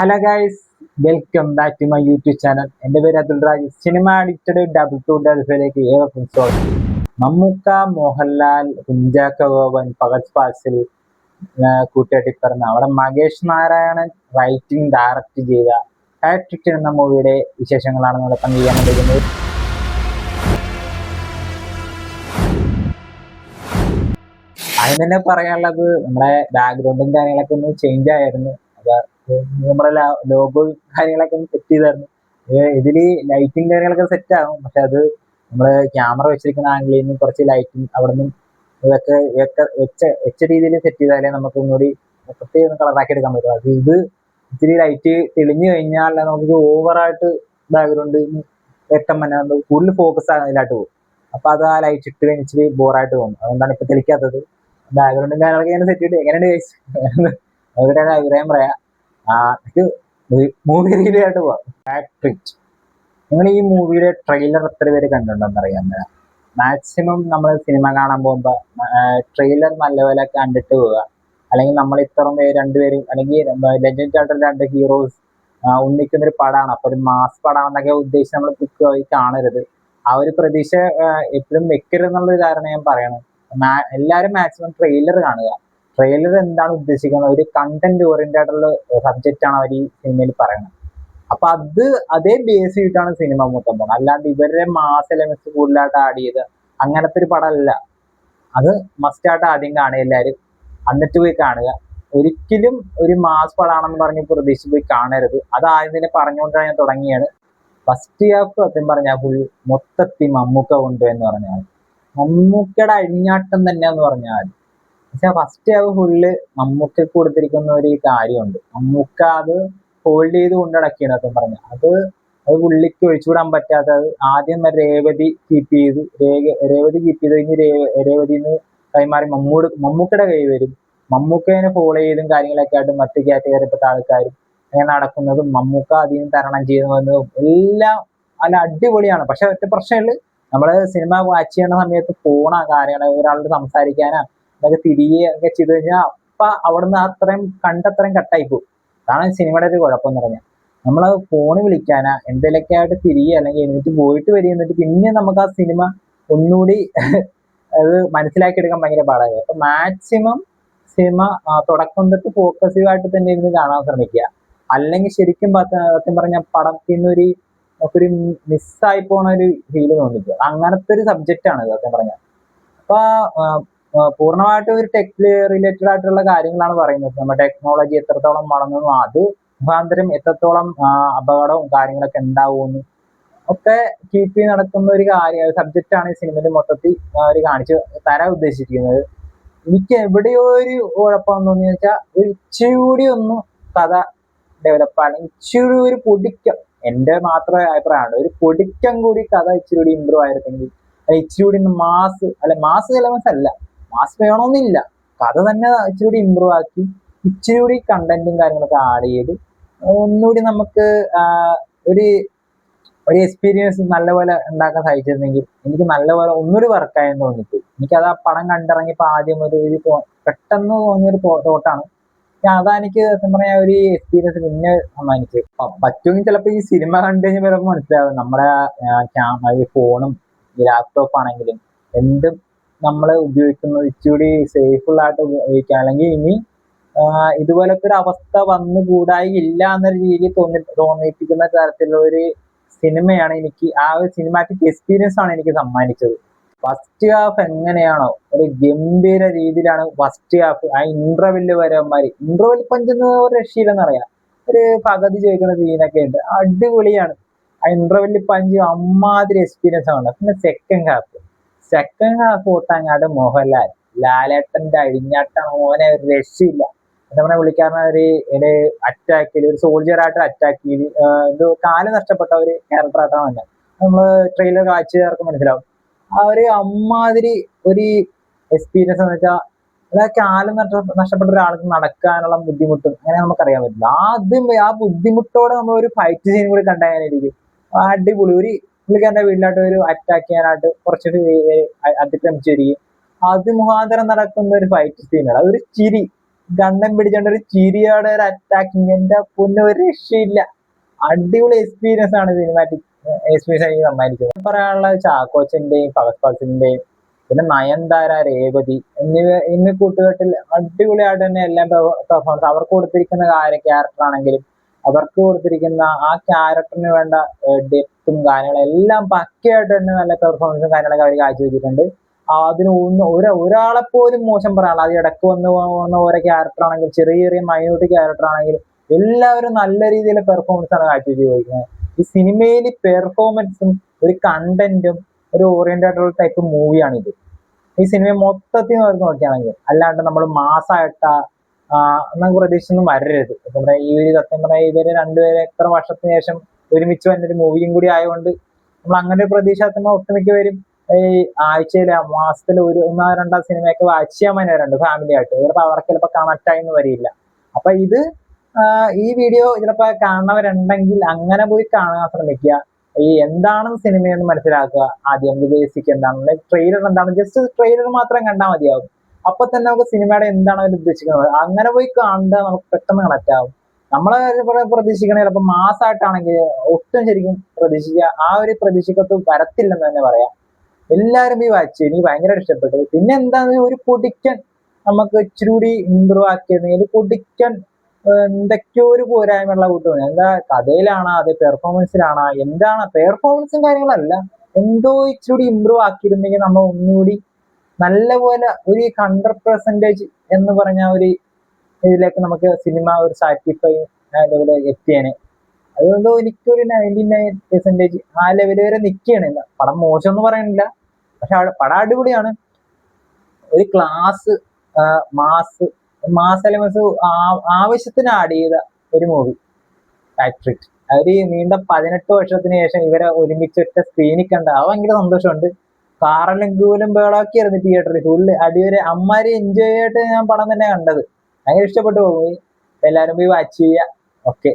Hello guys, welcome back to my YouTube channel. എൻ്റെ പേര് Atul Raj. Cinema addicted double to ഡൽഫിലേക്ക് ഏവർക്കും സ്വാഗതം. മമ്മൂക്ക, മോഹൻലാൽ, കുഞ്ചാക്കോ ബോബൻ, ഫഹദ് ഫാസിൽ കൂട്ടുകെട്ടി പറഞ്ഞ അവിടെ മകേഷ് നാരായണൻ റൈറ്റിംഗ് ഡയറക്റ്റ് ചെയ്ത ഹാട്രിക് എന്ന മൂവിയുടെ വിശേഷങ്ങളാണ് നമ്മൾ പങ്കുചെയ്യാൻ. അതിന് തന്നെ പറയാനുള്ളത്, നമ്മുടെ ബാക്ക്ഗ്രൗണ്ടും കാര്യങ്ങളൊക്കെ ഒന്ന് ചേഞ്ച് ആയിരുന്നു. അപ്പൊ നമ്മുടെ ലോഗോ കാര്യങ്ങളൊക്കെ ഒന്ന് സെറ്റ് ചെയ്തായിരുന്നു. ഇതില് ലൈറ്റിംഗ് കാര്യങ്ങളൊക്കെ സെറ്റ് ആകും, പക്ഷെ അത് നമ്മള് ക്യാമറ വെച്ചിരിക്കുന്ന ആംഗിളിൽ നിന്ന് കുറച്ച് ലൈറ്റിംഗ് അവിടെ നിന്നും ഇതൊക്കെ വെച്ച രീതിയിൽ സെറ്റ് ചെയ്താലേ നമുക്ക് ഒന്നുകൂടി മൊത്തത്തിൽ ഒന്ന് കളറാക്കി എടുക്കാൻ പറ്റും. അത് ഇത് ഇത്തിരി ലൈറ്റ് തെളിഞ്ഞു കഴിഞ്ഞാൽ നമുക്ക് ഓവറായിട്ട് ബാക്ക്ഗ്രൗണ്ട് വ്യക്തം തന്നെ കൂടുതൽ ഫോക്കസ് അതിലായിട്ട് പോകും. അപ്പൊ അത് ആ ലൈറ്റ് ഇട്ട് കഴിഞ്ഞിട്ട് ബോറായിട്ട് പോകും. അതുകൊണ്ടാണ് ഇപ്പൊ തെളിക്കാത്തത്. ബാക്ക്ഗ്രൗണ്ടും കാര്യങ്ങളൊക്കെ ഞാൻ സെറ്റ് ചെയ്തിട്ട് എങ്ങനെയുണ്ട് കഴിച്ചു അവരുടെ അഭിപ്രായം പറയാം. മൂവി റിവ്യൂ ആയിട്ട് പോവാം. ഹാട്രിക്. നിങ്ങൾ ഈ മൂവിയുടെ ട്രെയിലർ എത്ര പേര് കണ്ടിട്ടുണ്ടെന്ന് അറിയാൻ പറ്റാം. മാക്സിമം നമ്മൾ സിനിമ കാണാൻ പോകുമ്പോൾ ട്രെയിലർ നല്ലപോലെ കണ്ടിട്ട് പോവുക. അല്ലെങ്കിൽ നമ്മൾ ഇത്രയും പേര് രണ്ടുപേരും അല്ലെങ്കിൽ ലെജൻഡ് ആയിട്ടുള്ള രണ്ട് ഹീറോസ് ഒന്നിക്കുന്നൊരു പടമാണ്, അപ്പൊ ഒരു മാസ് പടമാണെന്നൊക്കെ ഉദ്ദേശിച്ച് നമ്മൾ പോയി കാണരുത്. ആ ഒരു പ്രതീക്ഷ എപ്പോഴും വെക്കരുത് എന്നുള്ളൊരു ധാരണ ഞാൻ പറയണം. എല്ലാവരും മാക്സിമം ട്രെയിലർ കാണുക. ട്രെയിലർ എന്താണ് ഉദ്ദേശിക്കുന്നത്, ഒരു കണ്ടന്റ് ഓറിയന്റഡ് ആയിട്ടുള്ള സബ്ജക്റ്റ് ആണ് അവർ ഈ സിനിമയിൽ പറയുന്നത്. അപ്പൊ അതേ ബേസ് ചെയ്തിട്ടാണ് സിനിമ മൊത്തം പോകുന്നത്. അല്ലാണ്ട് ഇവരുടെ മാസ് എലമെന്റ്സ് കൂടുതലായിട്ട് ആഡ് ചെയ്ത് അങ്ങനത്തെ ഒരു പടമല്ല. അത് മസ്റ്റായിട്ട് ആദ്യം കാണുക എല്ലാവരും, എന്നിട്ട് പോയി കാണുക. ഒരിക്കലും ഒരു മാസ് പടമാണെന്ന് പറഞ്ഞ് പ്രതീക്ഷിച്ച് പോയി കാണരുത്. അത് ആദ്യം തന്നെ പറഞ്ഞുകൊണ്ടാണ് ഞാൻ തുടങ്ങിയാണ്. ഫസ്റ്റ് ഹാഫ് സത്യം പറഞ്ഞാൽ ഫുൾ മൊത്തത്തിൽ മമ്മൂക്ക കൊണ്ടുപോയെന്ന് പറഞ്ഞാൽ മമ്മൂക്കയുടെ അഴിഞ്ഞാട്ടം തന്നെ എന്ന് പറഞ്ഞാൽ. പക്ഷെ ഫസ്റ്റ് ഹാഫ് ഫുള്ള് മമ്മൂക്ക കൊടുത്തിരിക്കുന്ന ഒരു കാര്യമുണ്ട്. മമ്മൂക്ക അത് ഹോൾഡ് ചെയ്ത് കൊണ്ടടക്കിയാണ് സത്യം പറഞ്ഞാൽ. അത് പുള്ളിക്ക് ഒഴിച്ചുവിടാൻ പറ്റാത്തത്. ആദ്യം രേവതി കീപ്പ് ചെയ്ത് കഴിഞ്ഞ് രേവതിന്ന് കൈമാറി മമ്മൂക്കയുടെ കൈ വരും. മമ്മൂക്കനെ ഫോളോ ചെയ്തും കാര്യങ്ങളൊക്കെ ആയിട്ട് മറ്റു കാറ്റഗറിപ്പെട്ട ആൾക്കാരും അങ്ങനെ നടക്കുന്നതും മമ്മൂക്ക അതിൽ നിന്ന് തരണം ചെയ്തു വന്നതും എല്ലാം നല്ല അടിപൊളിയാണ്. പക്ഷെ ഒറ്റ പ്രശ്നമുള്ളു, നമ്മള് സിനിമ വാച്ച് ചെയ്യുന്ന സമയത്ത് പോണ കാര്യങ്ങൾ ഒരാളോട് സംസാരിക്കാനാ അതൊക്കെ തിരികെ ഒക്കെ ചെയ്തു കഴിഞ്ഞാൽ അപ്പൊ അവിടുന്ന് അത്രയും കട്ടായി പോകും. അതാണ് സിനിമയുടെ ഒരു കുഴപ്പം എന്ന് പറഞ്ഞാൽ. നമ്മളത് ഫോണ് വിളിക്കാനാ എന്തെങ്കിലുമൊക്കെ ആയിട്ട് തിരികെ അല്ലെങ്കിൽ എന്നിട്ട് പോയിട്ട് വരിക, പിന്നെ നമുക്ക് ആ സിനിമ ഒന്നുകൂടി അത് മനസ്സിലാക്കി എടുക്കാൻ ഭയങ്കര പാടായി. അപ്പൊ മാക്സിമം സിനിമ തുടക്കം തൊട്ട് ഫോക്കസീവായിട്ട് തന്നെ ഇരുന്ന് കാണാൻ ശ്രമിക്കുക. അല്ലെങ്കിൽ ശരിക്കും സത്യം പറഞ്ഞാൽ പടത്തിൽ നിന്നൊരു ഒരു മിസ്സായി പോണ ഒരു ഫീല് തോന്നിക്കുക. അങ്ങനത്തെ ഒരു സബ്ജക്റ്റ് ആണ് സത്യം പറഞ്ഞാൽ. അപ്പൊ പൂർണ്ണമായിട്ടും ഒരു ടെക് റിലേറ്റഡ് ആയിട്ടുള്ള കാര്യങ്ങളാണ് പറയുന്നത്. നമ്മുടെ ടെക്നോളജി എത്രത്തോളം വളർന്നു, അത് മുഖാന്തരം എത്രത്തോളം അപകടവും കാര്യങ്ങളൊക്കെ ഉണ്ടാവുമെന്ന് ഒക്കെ കീപ്പ് ചെയ്ത് നടക്കുന്ന ഒരു സബ്ജക്റ്റ് ആണ് ഈ സിനിമയിൽ മൊത്തത്തിൽ അവർ കാണിച്ച് തരാൻ ഉദ്ദേശിച്ചിരിക്കുന്നത്. എനിക്ക് എവിടെയോ ഒരു കുഴപ്പം തോന്നിയെന്ന് വെച്ചാൽ ഒരു ഇച്ചിരി കൂടി ഒന്ന് കഥ ഡെവലപ്പ് ആണെങ്കിൽ ഇച്ചിരി ഒരു പൊടിക്കം, എന്റെ മാത്രം അഭിപ്രായമാണ്, ഒരു പൊടിക്കം കൂടി കഥ ഇച്ചിരി കൂടി ഇമ്പ്രൂവ് ആയിരുന്നെങ്കിൽ, ഇച്ചിരി കൂടി മാസ് എലമെന്റ്സ് അല്ല, മാസ് വേണമെന്നില്ല, കഥ തന്നെ ഇച്ചിരി കൂടി ഇമ്പ്രൂവ് ആക്കി ഇച്ചിരി കൂടി കണ്ടന്റും കാര്യങ്ങളൊക്കെ ആഡ് ചെയ്ത് ഒന്നുകൂടി നമുക്ക് ഒരു എക്സ്പീരിയൻസ് നല്ലപോലെ ഉണ്ടാക്കാൻ സാധിച്ചിരുന്നെങ്കിൽ എനിക്ക് നല്ലപോലെ ഒന്നുകൂടി വർക്കായെന്ന് തോന്നിപ്പോയി. എനിക്കത് ആ പടം കണ്ടിറങ്ങിയപ്പോൾ ആദ്യം ഒരു പെട്ടെന്ന് തോന്നിയൊരു തോട്ടാണ്. അതാണെനിക്ക് സത്യം പറയാ ഒരു എക്സ്പീരിയൻസ് പിന്നെ സമ്മാനിച്ചു. പറ്റുമെങ്കിൽ ചിലപ്പോൾ ഈ സിനിമ കണ്ടു കഴിഞ്ഞാൽ ചിലപ്പോൾ മനസ്സിലാവും നമ്മുടെ ഫോണും ലാപ്ടോപ്പ് ആണെങ്കിലും എന്തും നമ്മൾ ഉപയോഗിക്കുന്നത് ഇച്ചിരി സേഫുൾ ആയിട്ട് ഉപയോഗിക്കുക. അല്ലെങ്കിൽ ഇനി ഇതുപോലത്തെ ഒരു അവസ്ഥ വന്നുകൂടായില്ല എന്നൊരു രീതിയിൽ തോന്നിപ്പിക്കുന്ന തരത്തിലുള്ള ഒരു സിനിമയാണ് എനിക്ക്, ആ ഒരു സിനിമാറ്റിക് എക്സ്പീരിയൻസ് ആണ് എനിക്ക് സമ്മാനിച്ചത്. ഫസ്റ്റ് ഹാഫ് എങ്ങനെയാണോ ഒരു ഗംഭീര രീതിയിലാണ് ഫസ്റ്റ് ഹാഫ്. ആ ഇന്റർവെല്ല് വരെ ഇന്റർവെൽ പഞ്ചെന്ന് ഒരു രക്ഷയില്ലെന്നറിയാം. ഒരു പകുതി ചോദിക്കുന്ന സീനൊക്കെ ഉണ്ട്, അടിപൊളിയാണ്. ആ ഇന്റർവെല്ല് പഞ്ച് അമ്മാതിരി എക്സ്പീരിയൻസ് ആണ്. പിന്നെ സെക്കൻഡ് ഹാഫ് ഒട്ടങ്ങാട് മോഹൻലാൽ ലാലേട്ടന്റെ അഴിഞ്ഞാട്ടാണ്. മോനെ ഒരു രക്ഷയില്ല. നമ്മുടെ പുള്ളിക്കാരനെ ഒരു അറ്റാക്കിൽ ഒരു സോൾജിയറായിട്ട് അറ്റാക്ക് ചെയ്ത് എന്തോ കാല് നഷ്ടപ്പെട്ട ഒരു ക്യാരക്ടറായിട്ടാണ് തന്നെ നമ്മള് ട്രെയിലർ കാഴ്ചക്കാർക്ക് മനസ്സിലാവും. ആ ഒരു അമ്മാതിരി ഒരു എക്സ്പീരിയൻസ് എന്ന് വെച്ചാൽ കാല് നഷ്ടപ്പെട്ട ഒരാൾക്ക് നടക്കാനുള്ള ബുദ്ധിമുട്ടും അങ്ങനെ നമുക്കറിയാൻ പറ്റില്ല. ആദ്യം ആ ബുദ്ധിമുട്ടോടെ നമ്മൾ ഒരു ഫൈറ്റ് സീൻ കൂടി കണ്ടായിരിക്കും അടിപൊളി. ഒരു പുള്ളിക്കാരന്റെ വീട്ടിലായിട്ട് ഒരു അറ്റാക്ക് ചെയ്യാനായിട്ട് കുറച്ചൊരു അതിക്രമിച്ചു വരികയും അത് മുഖാന്തരം നടക്കുന്ന ഒരു ഫൈറ്റ് സീനാണ്. അതൊരു ചിരി, ഗണ്ണൻ പിടിച്ചോണ്ട് ഒരു ചിരിയോടെ ഒരു അറ്റാക്കിങ്, എന്റെ പൊന്നെ ഒരു രക്ഷയില്ല. അടിപൊളി എക്സ്പീരിയൻസ് ആണ് സിനിമാറ്റിക് എക്സ്പീരിയൻസ് എനിക്ക് സമ്മാനിച്ചത്. പറയാനുള്ളത് ചാക്കോച്ചന്റെയും ഫഹദ് ഫാസിലിന്റെയും പിന്നെ നയൻതാര, രേവതി എന്നീ കൂട്ടുകെട്ടിൽ അടിപൊളിയായിട്ട് തന്നെ എല്ലാം പെർഫോമൻസ്, അവർക്ക് കൊടുത്തിരിക്കുന്ന ക്യാരക്ടർ ആണെങ്കിലും അവർക്ക് കൊടുത്തിരിക്കുന്ന ആ ക്യാരക്ടറിന് വേണ്ട ഡെപ്തും കാര്യങ്ങളും എല്ലാം പക്കയായിട്ട് തന്നെ നല്ല പെർഫോമൻസും കാര്യങ്ങളൊക്കെ അവർ കാഴ്ചവെച്ചിട്ടുണ്ട്. അതിന് ഒരാളെ പോലും മോശം പറയാനുള്ള, അത് ഇടയ്ക്ക് വന്ന് പോകുന്ന ഓരോ ക്യാരക്ടർ ആണെങ്കിലും ചെറിയ ചെറിയ മൈന്യൂട്ട് ക്യാരക്ടർ ആണെങ്കിലും എല്ലാവരും നല്ല രീതിയിൽ പെർഫോമൻസ് ആണ് കാഴ്ചവെച്ച് പോയിരിക്കുന്നത്. ഈ സിനിമയിൽ പെർഫോമൻസും ഒരു കണ്ടന്റും ഒരു ഓറിയന്റഡ് ടൈപ്പ് മൂവിയാണിത്. ഈ സിനിമ മൊത്തത്തിൽ നോക്കുകയാണെങ്കിൽ, അല്ലാണ്ട് നമ്മൾ മാസമായിട്ട നമുക്ക് പ്രതീക്ഷയൊന്നും വരരുത്. നമ്മുടെ ഈ ഒരു സത്യം പറഞ്ഞാൽ ഇവര് രണ്ടുപേരെ എത്ര വർഷത്തിന് ശേഷം ഒരുമിച്ച് വന്നൊരു മൂവിയും കൂടി ആയതുകൊണ്ട് നമ്മൾ അങ്ങനെ ഒരു പ്രതീക്ഷ നമ്മൾ ഒട്ടുമിക്കവരും ഈ ആഴ്ചയിൽ മാസത്തിൽ ഒന്നോ രണ്ടോ സിനിമയൊക്കെ വാച്ച് ചെയ്യാൻ വന്നവരുണ്ട് ഫാമിലി ആയിട്ട്. ചിലപ്പോൾ അവർക്ക് ചിലപ്പോൾ കണക്ട് ആയിന്ന് വരില്ല. അപ്പൊ ഇത് ഈ വീഡിയോ ചിലപ്പോൾ കാണുന്നവരുണ്ടെങ്കിൽ അങ്ങനെ പോയി കാണാൻ ശ്രമിക്കുക. ഈ എന്താണ് സിനിമയെന്ന് മനസ്സിലാക്കുക. ആദ്യം ബേസിക് എന്താണ്, ട്രെയിലർ എന്താണ്, ജസ്റ്റ് ട്രെയിലർ മാത്രം കണ്ടാൽ മതിയാവും. അപ്പൊ തന്നെ നമുക്ക് സിനിമയുടെ എന്താണ് അവർ ഉദ്ദേശിക്കുന്നത് അങ്ങനെ പോയി കണ്ടാൽ നമുക്ക് പെട്ടെന്ന് കണക്ട് ആവും. നമ്മളെ പ്രതീക്ഷിക്കണേ ചിലപ്പോൾ മാസമായിട്ടാണെങ്കിൽ ഒട്ടും ശരിക്കും പ്രതീക്ഷിക്കുക ആ ഒരു പ്രതീക്ഷക്കത്ത് വരത്തില്ലെന്ന് തന്നെ പറയാം. എല്ലാവരും ഈ വാച്ച് എനിക്ക് ഭയങ്കരമായിട്ട് ഇഷ്ടപ്പെട്ടു. പിന്നെ എന്താണ് ഒരു പൊടിക്കൻ നമുക്ക് ഇച്ചിരി കൂടി ഇമ്പ്രൂവ് ആക്കിയതെങ്കിൽ പൊടിക്കൻ എന്തൊക്കെയോ ഒരു പോരായ്മയുള്ള കൂട്ടുന്നത്. എന്താ കഥയിലാണോ അത് പെർഫോമൻസിലാണോ, എന്താണ് പെർഫോമൻസും കാര്യങ്ങളല്ല, എന്തോ ഇച്ചിരി കൂടി ഇമ്പ്രൂവ് ആക്കിയിരുന്നെങ്കിൽ നമ്മൾ ഒന്നുകൂടി നല്ലപോലെ ഒരു 100% എന്ന് പറഞ്ഞ ഒരു ഇതിലേക്ക് നമുക്ക് സിനിമ ഒരു സാറ്റിസ്ഫൈ ലെവല് എത്തിയേനെ. അതുകൊണ്ട് എനിക്കൊരു 99% ആ ലെവല് വരെ നിൽക്കുകയാണ്. പടം മോശം എന്ന് പറയുന്നില്ല, പക്ഷെ പടം അടിപൊളിയാണ്. ഒരു ക്ലാസ് മാസ് എലമെന്റ്സ് ആവശ്യത്തിന് ആഡ് ചെയ്ത ഒരു മൂവി ഹാട്രിക്. അവര് നീണ്ട 18 വർഷത്തിന് ശേഷം ഇവരെ ഒരുമിച്ചൊറ്റ സ്ക്രീനിൽ കണ്ട അത് ഭയങ്കര സന്തോഷമുണ്ട്. കാറലും ബേളാക്കിയായിരുന്നു തിയേറ്ററിൽ ഫുള്ള് അടിവരെ അമ്മാര് എൻജോയ് ആയിട്ട് ഞാൻ പടം തന്നെ കണ്ടത്. ഭയങ്കര ഇഷ്ടപ്പെട്ടു പോയി. എല്ലാവരും പോയി വാച്ച് ചെയ്യുക. ഓക്കെ.